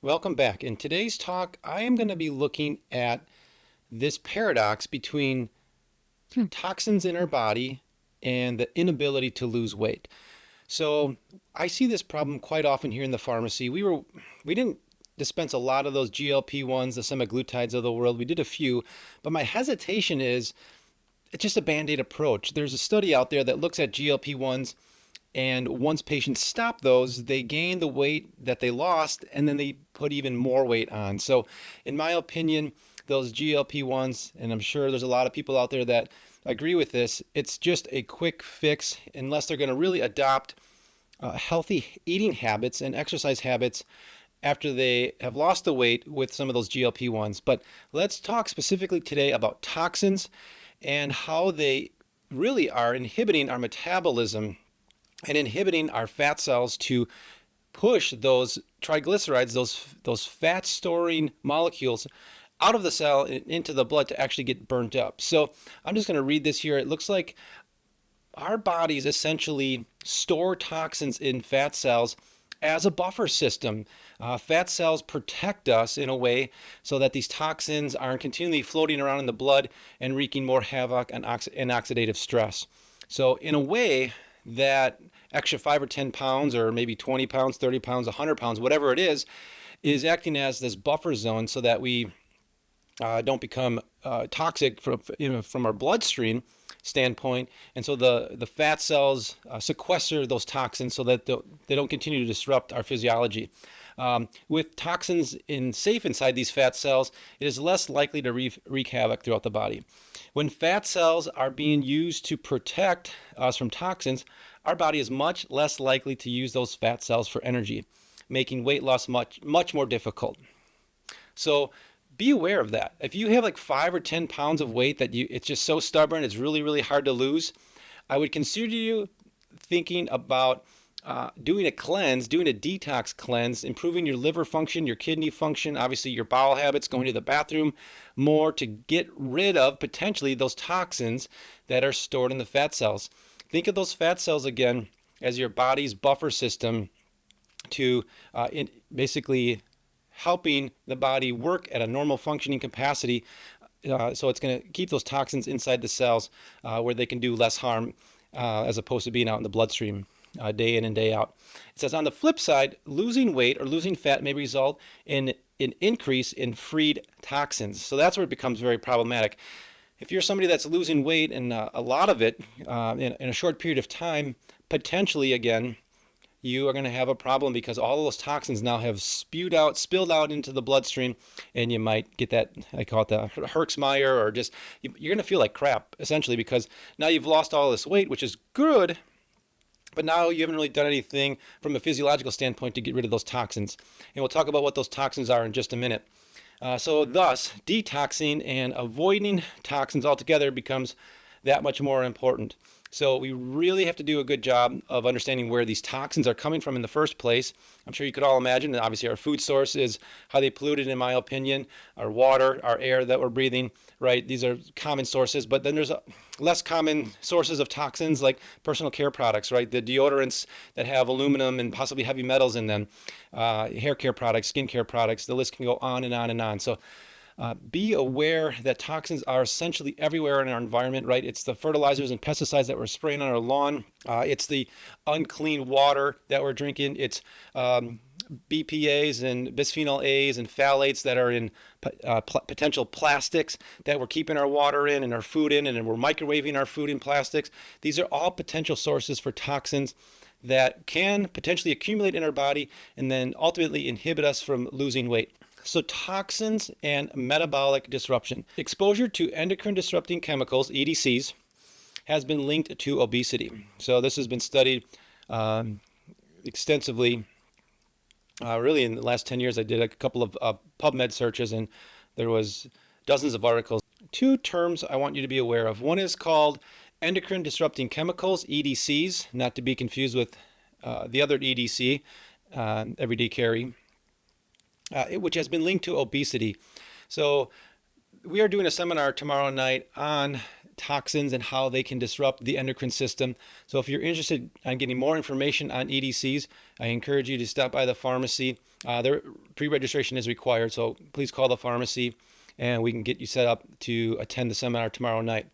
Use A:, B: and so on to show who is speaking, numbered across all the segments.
A: Welcome back. In today's talk, I am going to be looking at this paradox between toxins in our body and the inability to lose weight. So I see this problem quite often here in the pharmacy. We didn't dispense a lot of those GLP-1s, the semaglutides of the world. We did a few, but my hesitation is it's just a band-aid approach. There's a study out there that looks at GLP-1s, and once patients stop those, they gain the weight that they lost, and then they put even more weight on. So in my opinion, those GLP-1s, and I'm sure there's a lot of people out there that agree with this, it's just a quick fix unless they're going to really adopt healthy eating habits and exercise habits after they have lost the weight with some of those GLP-1s. But let's talk specifically today about toxins and how they really are inhibiting our metabolism and inhibiting our fat cells to push those triglycerides, those fat storing molecules out of the cell and into the blood to actually get burnt up. So I'm just going to read this here. It looks like our bodies essentially store toxins in fat cells as a buffer system. Fat cells protect us in a way so that these toxins aren't continually floating around in the blood and wreaking more havoc and oxidative stress. So in a way, that extra 5 or 10 pounds, or maybe 20 pounds, 30 pounds, 100 pounds, whatever it is acting as this buffer zone so that we don't become toxic from our bloodstream standpoint. And so the fat cells sequester those toxins so that they don't continue to disrupt our physiology. With toxins safe inside these fat cells, it is less likely to wreak havoc throughout the body. When fat cells are being used to protect us from toxins, our body is much less likely to use those fat cells for energy, making weight loss much more difficult. So be aware of that. If you have like 5 or 10 pounds of weight that it's just so stubborn, it's really, really hard to lose, I would consider you thinking about doing a cleanse, doing a detox cleanse, improving your liver function, your kidney function, obviously your bowel habits, going to the bathroom more to get rid of potentially those toxins that are stored in the fat cells. Think of those fat cells again as your body's buffer system to basically helping the body work at a normal functioning capacity. So it's going to keep those toxins inside the cells where they can do less harm as opposed to being out in the bloodstream day in and day out. It says on the flip side, losing weight or losing fat may result in an increase in freed toxins. So that's where it becomes very problematic. If you're somebody that's losing weight and a lot of it in a short period of time, potentially again, you are going to have a problem because all of those toxins now have spilled out into the bloodstream, and you might get that, I call it the Herxmeyer, or just you're going to feel like crap essentially because now you've lost all this weight, which is good, but now you haven't really done anything from a physiological standpoint to get rid of those toxins. And we'll talk about what those toxins are in just a minute. So thus, detoxing and avoiding toxins altogether becomes that much more important. So we really have to do a good job of understanding where these toxins are coming from in the first place. I'm sure you could all imagine that obviously our food source is highly polluted, in my opinion. Our water, our air that we're breathing, right? These are common sources, but then there's less common sources of toxins like personal care products, right? The deodorants that have aluminum and possibly heavy metals in them, hair care products, skin care products, the list can go on and on and on. So be aware that toxins are essentially everywhere in our environment, right? It's the fertilizers and pesticides that we're spraying on our lawn. It's the unclean water that we're drinking. It's BPAs and bisphenol A's and phthalates that are in potential plastics that we're keeping our water in and our food in, and we're microwaving our food in plastics. These are all potential sources for toxins that can potentially accumulate in our body and then ultimately inhibit us from losing weight. So toxins and metabolic disruption. Exposure to endocrine disrupting chemicals, EDCs, has been linked to obesity. So this has been studied extensively. Really in the last 10 years, I did a couple of PubMed searches, and there was dozens of articles. Two terms I want you to be aware of. One is called endocrine disrupting chemicals, EDCs, not to be confused with the other EDC, everyday carry, which has been linked to obesity. So we are doing a seminar tomorrow night on toxins and how they can disrupt the endocrine system. So if you're interested in getting more information on EDCs, I encourage you to stop by the pharmacy. Their pre-registration is required, so please call the pharmacy and we can get you set up to attend the seminar tomorrow night.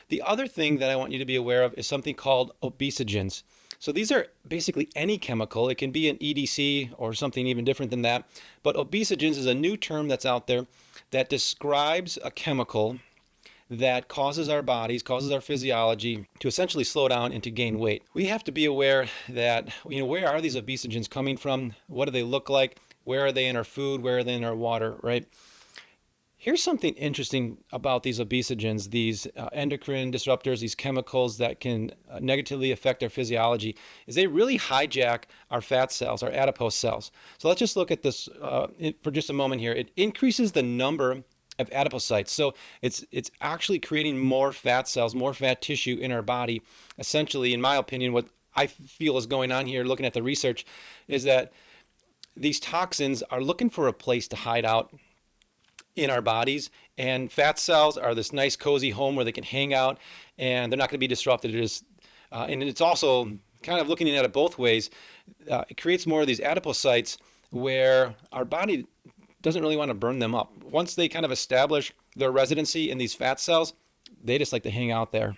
A: The other thing that I want you to be aware of is something called obesogens. So these are basically any chemical. It can be an EDC or something even different than that. But obesogens is a new term that's out there that describes a chemical that causes our bodies, causes our physiology to essentially slow down and to gain weight. We have to be aware that, where are these obesogens coming from? What do they look like? Where are they in our food? Where are they in our water, right? Here's something interesting about these obesogens, these endocrine disruptors, these chemicals that can negatively affect our physiology, is they really hijack our fat cells, our adipose cells. So let's just look at this for just a moment here. It increases the number of adipocytes. So it's actually creating more fat cells, more fat tissue in our body. Essentially, in my opinion, what I feel is going on here, looking at the research, is that these toxins are looking for a place to hide out in our bodies, and fat cells are this nice cozy home where they can hang out and they're not going to be disrupted. And it's also kind of looking at it both ways. It creates more of these adipocytes where our body doesn't really want to burn them up. Once they kind of establish their residency in these fat cells, they just like to hang out there.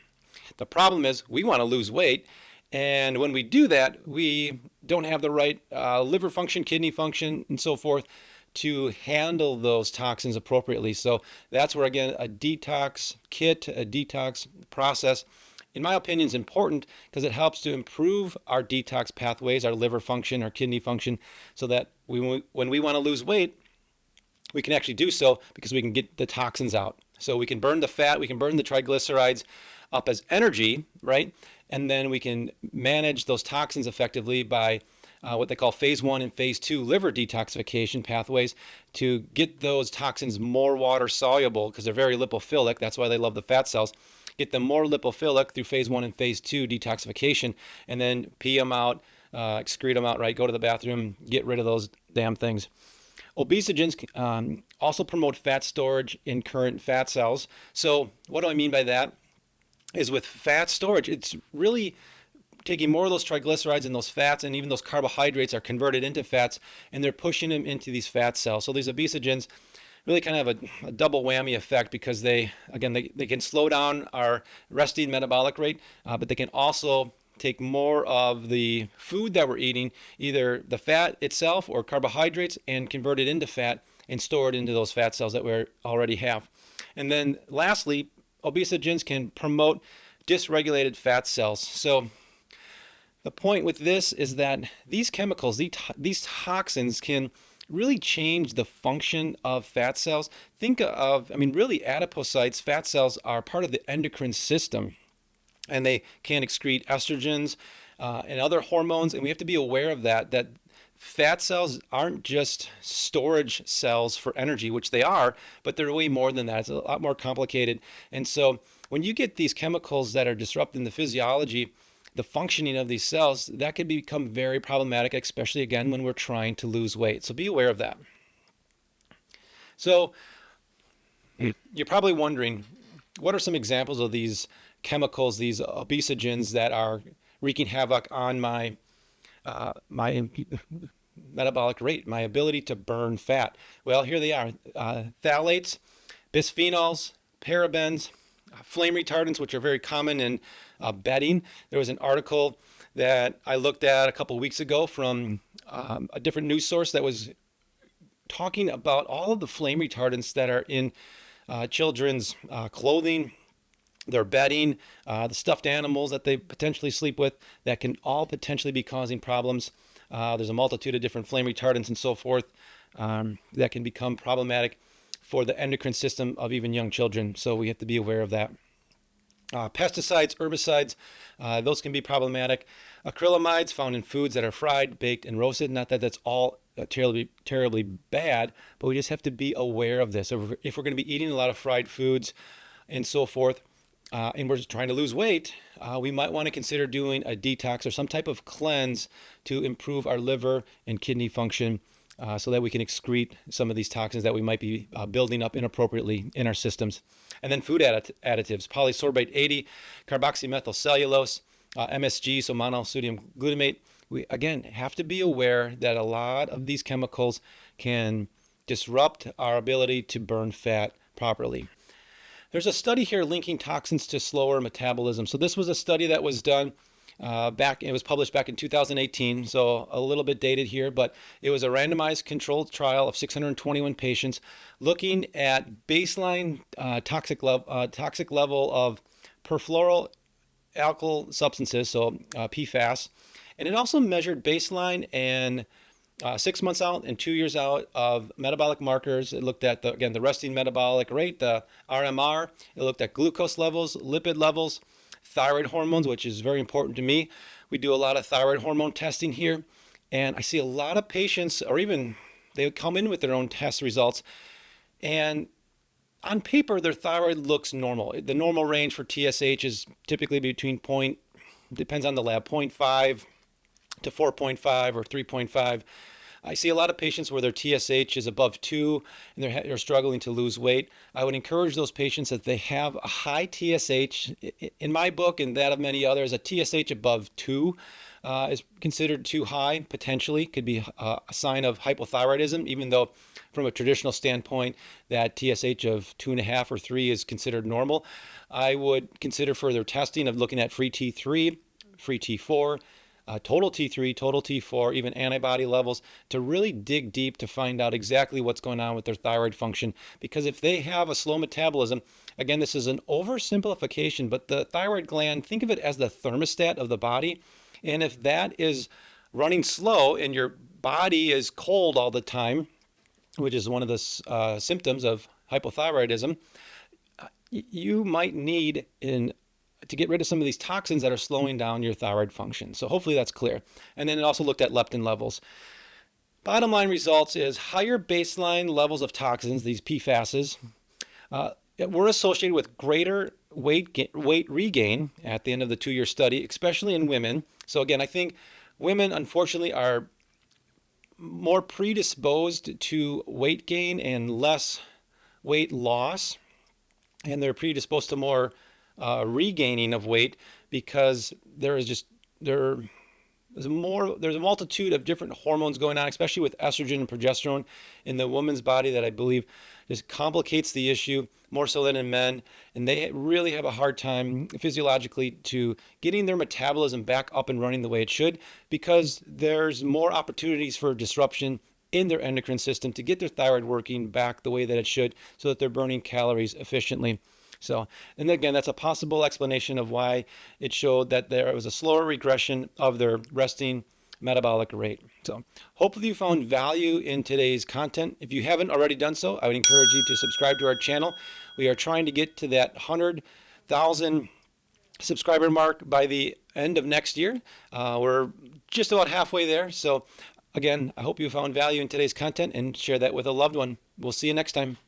A: The problem is we want to lose weight, and when we do that, we don't have the right liver function, kidney function, and so forth to handle those toxins appropriately. So that's where, again, a detox kit, a detox process, in my opinion, is important because it helps to improve our detox pathways, our liver function, our kidney function, so that when we want to lose weight, we can actually do so because we can get the toxins out. So we can burn the fat, we can burn the triglycerides up as energy, right? And then we can manage those toxins effectively by what they call phase 1 and phase 2 liver detoxification pathways to get those toxins more water soluble because they're very lipophilic. That's why they love the fat cells. Get them more lipophilic through phase 1 and phase 2 detoxification, and then pee them out, excrete them out, right? Go to the bathroom, get rid of those damn things. Obesogens also promote fat storage in current fat cells. So what do I mean by that? Is with fat storage, it's really taking more of those triglycerides and those fats and even those carbohydrates are converted into fats, and they're pushing them into these fat cells. So these obesogens really kind of have a double whammy effect because they can slow down our resting metabolic rate, but they can also take more of the food that we're eating, either the fat itself or carbohydrates, and convert it into fat and store it into those fat cells that we already have. And then lastly, obesogens can promote dysregulated fat cells. So the point with this is that these chemicals, these toxins can really change the function of fat cells. Think of, really adipocytes, fat cells are part of the endocrine system, and they can excrete estrogens and other hormones, and we have to be aware of that fat cells aren't just storage cells for energy, which they are, but they're way more than that. It's a lot more complicated. And so when you get these chemicals that are disrupting the physiology, the functioning of these cells, that can become very problematic, especially again when we're trying to lose weight. So be aware of that. So you're probably wondering, what are some examples of these chemicals, these obesogens that are wreaking havoc on my metabolic rate, my ability to burn fat? Well, here they are. Phthalates, bisphenols, parabens, flame retardants, which are very common in bedding. There was an article that I looked at a couple of weeks ago from a different news source that was talking about all of the flame retardants that are in children's clothing, their bedding, the stuffed animals that they potentially sleep with, that can all potentially be causing problems. There's a multitude of different flame retardants and so forth that can become problematic for the endocrine system of even young children. So we have to be aware of that. Pesticides, herbicides, those can be problematic. Acrylamides found in foods that are fried, baked, and roasted. Not that that's all terribly bad, but we just have to be aware of this. If we're going to be eating a lot of fried foods and so forth, and we're just trying to lose weight, we might want to consider doing a detox or some type of cleanse to improve our liver and kidney function so that we can excrete some of these toxins that we might be building up inappropriately in our systems. And then food additives, polysorbate 80, carboxymethylcellulose, MSG, so monosodium glutamate. We, again, have to be aware that a lot of these chemicals can disrupt our ability to burn fat properly. There's a study here linking toxins to slower metabolism. So this was a study that was done it was published back in 2018, so a little bit dated here, but it was a randomized controlled trial of 621 patients looking at baseline toxic level of perfluoroalkyl substances, so PFAS, and it also measured baseline and 6 months out and 2 years out of metabolic markers. It looked at, the resting metabolic rate, the RMR. It looked at glucose levels, lipid levels, thyroid hormones, which is very important to me. We do a lot of thyroid hormone testing here, and I see a lot of patients, or even they come in with their own test results, and on paper their thyroid looks normal. The normal range for TSH is typically between depends on the lab, 0.5 to 4.5 or 3.5. I see a lot of patients where their TSH is above 2 and they're struggling to lose weight. I would encourage those patients that they have a high TSH. In my book and that of many others, a TSH above 2 is considered too high, potentially. Could be a sign of hypothyroidism, even though from a traditional standpoint that TSH of 2.5 or 3 is considered normal. I would consider further testing of looking at free T3, free T4, total T3, total T4, even antibody levels, to really dig deep to find out exactly what's going on with their thyroid function. Because if they have a slow metabolism, again, this is an oversimplification, but the thyroid gland, think of it as the thermostat of the body. And if that is running slow and your body is cold all the time, which is one of the symptoms of hypothyroidism, you might need to get rid of some of these toxins that are slowing down your thyroid function. So hopefully that's clear. And then it also looked at leptin levels. Bottom line results is higher baseline levels of toxins, these PFASs, were associated with greater weight regain at the end of the 2-year study, especially in women. So again, I think women, unfortunately, are more predisposed to weight gain and less weight loss, and they're predisposed to more regaining of weight because there's a multitude of different hormones going on, especially with estrogen and progesterone in the woman's body, that I believe just complicates the issue more so than in men. And they really have a hard time physiologically to getting their metabolism back up and running the way it should, because there's more opportunities for disruption in their endocrine system to get their thyroid working back the way that it should, so that they're burning calories efficiently. So, and again, that's a possible explanation of why it showed that there was a slower regression of their resting metabolic rate. So hopefully you found value in today's content. If you haven't already done so, I would encourage you to subscribe to our channel. We are trying to get to that 100,000 subscriber mark by the end of next year. We're just about halfway there. So again, I hope you found value in today's content and share that with a loved one. We'll see you next time.